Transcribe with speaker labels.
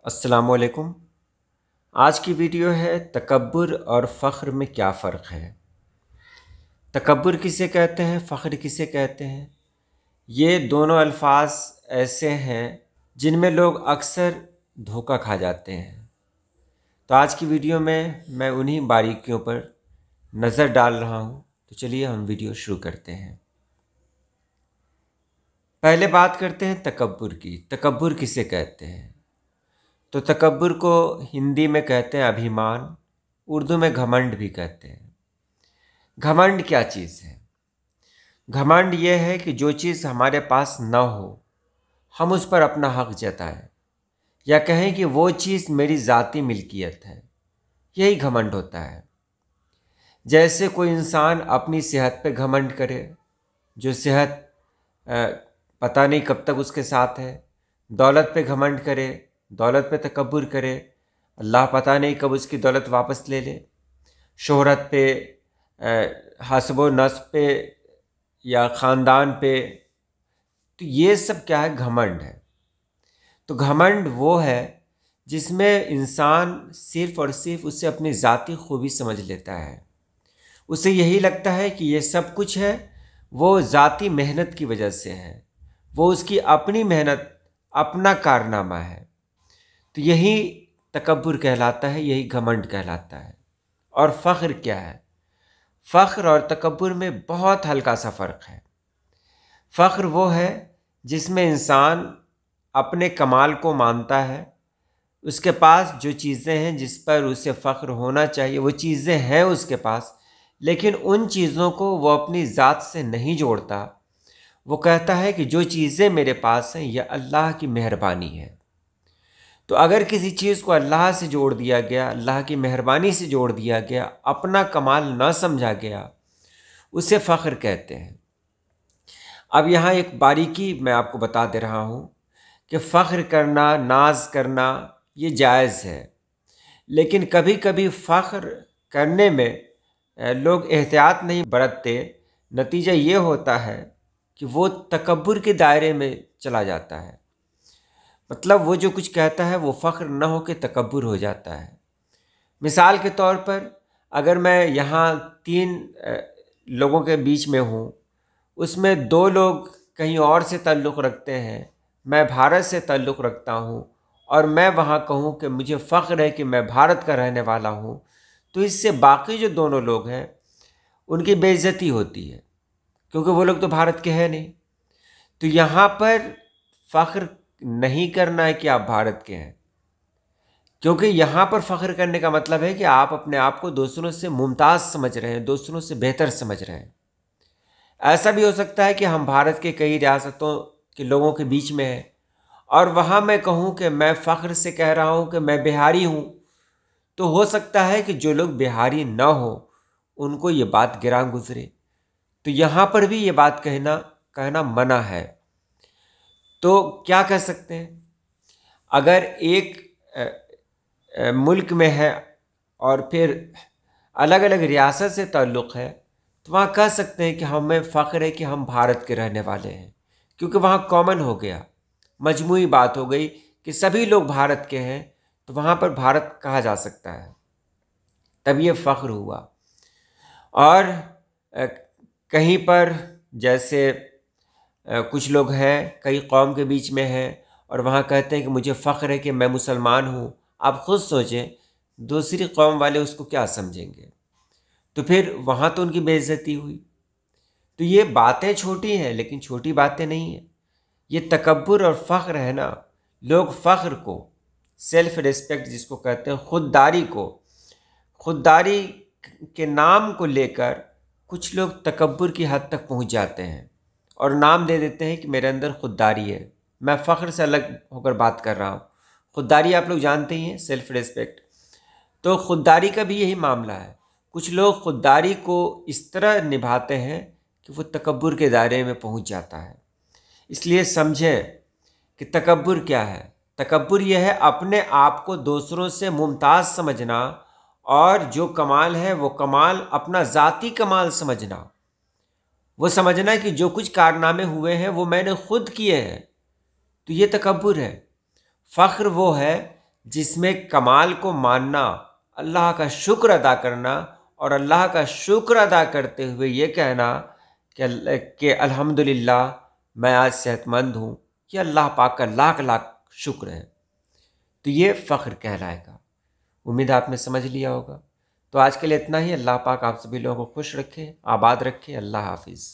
Speaker 1: अस्सलामुअलैकुम। आज की वीडियो है तकब्बुर और फ़ख्र में क्या फ़र्क है। तकब्बुर किसे कहते हैं, फ़ख्र किसे कहते हैं। ये दोनों अल्फाज ऐसे हैं जिनमें लोग अक्सर धोखा खा जाते हैं। तो आज की वीडियो में मैं उन्हीं बारीकियों पर नज़र डाल रहा हूँ। तो चलिए हम वीडियो शुरू करते हैं। पहले बात करते हैं तकब्बुर की। तकब्बुर किसे कहते हैं? तो तकब्बुर को हिंदी में कहते हैं अभिमान, उर्दू में घमंड भी कहते हैं। घमंड क्या चीज़ है? घमंड यह है कि जो चीज़ हमारे पास न हो, हम उस पर अपना हक जताएं, या कहें कि वो चीज़ मेरी ज़ाती मिल्कियत है। यही घमंड होता है। जैसे कोई इंसान अपनी सेहत पे घमंड करे, जो सेहत अ, पता नहीं कब तक उसके साथ है। दौलत पे घमंड करे, दौलत पे तकब्बुर करे, अल्लाह पता नहीं कब उसकी दौलत वापस ले ले। शोहरत पे, हस्ब व नस्ब पे या ख़ानदान पे। तो ये सब क्या है? घमंड है। तो घमंड वो है जिसमें इंसान सिर्फ़ और सिर्फ उसे अपनी ज़ाती खूबी समझ लेता है। उसे यही लगता है कि ये सब कुछ है वो ज़ाती मेहनत की वजह से है, वो उसकी अपनी मेहनत, अपना कारनामा है। तो यही तकब्बुर कहलाता है, यही घमंड कहलाता है। और फ़ख्र क्या है? फ़ख्र और तकब्बुर में बहुत हल्का सा फ़र्क है। फ़ख्र वो है जिसमें इंसान अपने कमाल को मानता है, उसके पास जो चीज़ें हैं जिस पर उसे फ़ख्र होना चाहिए वो चीज़ें हैं उसके पास, लेकिन उन चीज़ों को वो अपनी ज़ात से नहीं जोड़ता। वो कहता है कि जो चीज़ें मेरे पास हैं यह अल्लाह की मेहरबानी है। तो अगर किसी चीज़ को अल्लाह से जोड़ दिया गया, अल्लाह की मेहरबानी से जोड़ दिया गया, अपना कमाल न समझा गया, उसे फ़ख्र कहते हैं। अब यहाँ एक बारीकी मैं आपको बता दे रहा हूँ कि फ़ख्र करना, नाज करना ये जायज़ है, लेकिन कभी कभी फ़ख्र करने में लोग एहतियात नहीं बरतते। नतीजा ये होता है कि वो तकब्बुर के दायरे में चला जाता है। मतलब वो जो कुछ कहता है वो फ़ख्र न हो के तकब्बुर हो जाता है। मिसाल के तौर पर अगर मैं यहाँ 3 लोगों के बीच में हूँ, उसमें 2 लोग कहीं और से ताल्लुक़ रखते हैं, मैं भारत से ताल्लुक़ रखता हूँ, और मैं वहाँ कहूँ कि मुझे फ़ख्र है कि मैं भारत का रहने वाला हूँ, तो इससे बाकी जो दोनों लोग हैं उनकी बेइज्जती होती है, क्योंकि वो लोग तो भारत के हैं नहीं। तो यहाँ पर फ़ख्र नहीं करना है कि आप भारत के हैं, क्योंकि यहाँ पर फ़ख्र करने का मतलब है कि आप अपने आप को दूसरों से मुमताज़ समझ रहे हैं, दूसरों से बेहतर समझ रहे हैं। ऐसा भी हो सकता है कि हम भारत के कई रियासतों के लोगों के बीच में हैं और वहाँ मैं कहूँ कि मैं फ़ख्र से कह रहा हूँ कि मैं बिहारी हूँ, तो हो सकता है कि जो लोग बिहारी न हो उनको ये बात गिरा गुजरे। तो यहाँ पर भी ये बात कहना मना है। तो क्या कह सकते हैं? अगर एक मुल्क में है और फिर अलग अलग रियासत से ताल्लुक़ है, तो वहाँ कह सकते हैं कि हमें फ़ख्र है कि हम भारत के रहने वाले हैं, क्योंकि वहाँ कॉमन हो गया, मजमूई बात हो गई कि सभी लोग भारत के हैं, तो वहाँ पर भारत कहा जा सकता है। तब ये फ़ख्र हुआ। और कहीं पर जैसे कुछ लोग हैं, कई कौम के बीच में हैं और वहाँ कहते हैं कि मुझे फ़ख्र है कि मैं मुसलमान हूँ। आप ख़ुद सोचें, दूसरी कौम वाले उसको क्या समझेंगे? तो फिर वहाँ तो उनकी बेइज्जती हुई। तो ये बातें छोटी हैं, लेकिन छोटी बातें नहीं हैं। ये तकब्बुर और फ़ख्र है ना, लोग फ़ख्र को, सेल्फ़ रिस्पेक्ट जिसको कहते हैं, खुददारी के नाम को लेकर कुछ लोग तकब्बुर की हद तक पहुँच जाते हैं और नाम दे देते हैं कि मेरे अंदर खुददारी है। मैं फ़ख्र से अलग होकर बात कर रहा हूँ। खुददारी आप लोग जानते ही हैं, सेल्फ़ रिस्पेक्ट। तो खुददारी का भी यही मामला है। कुछ लोग खुददारी को इस तरह निभाते हैं कि वो तकब्बुर के दायरे में पहुँच जाता है। इसलिए समझें कि तकब्बुर क्या है। तकब्बुर यह है अपने आप को दूसरों से मुमताज़ समझना, और जो कमाल है वो कमाल अपना ज़ाती कमाल समझना। वो समझना कि जो कुछ कारनामे हुए हैं वो मैंने खुद किए हैं। तो ये तकब्बुर है। फ़ख्र वो है जिसमें कमाल को मानना, अल्लाह का शुक्र अदा करना और अल्लाह का शुक्र अदा करते हुए ये कहना कि अल्हम्दुलिल्लाह मैं आज सेहतमंद हूँ, ये अल्लाह पाक का लाख लाख शुक्र है। तो ये फ़ख्र कहलाएगा। उम्मीद आपने समझ लिया होगा। तो आज के लिए इतना ही। अल्लाह पाक आप सभी लोगों को खुश रखे, आबाद रखे। अल्लाह हाफिज़।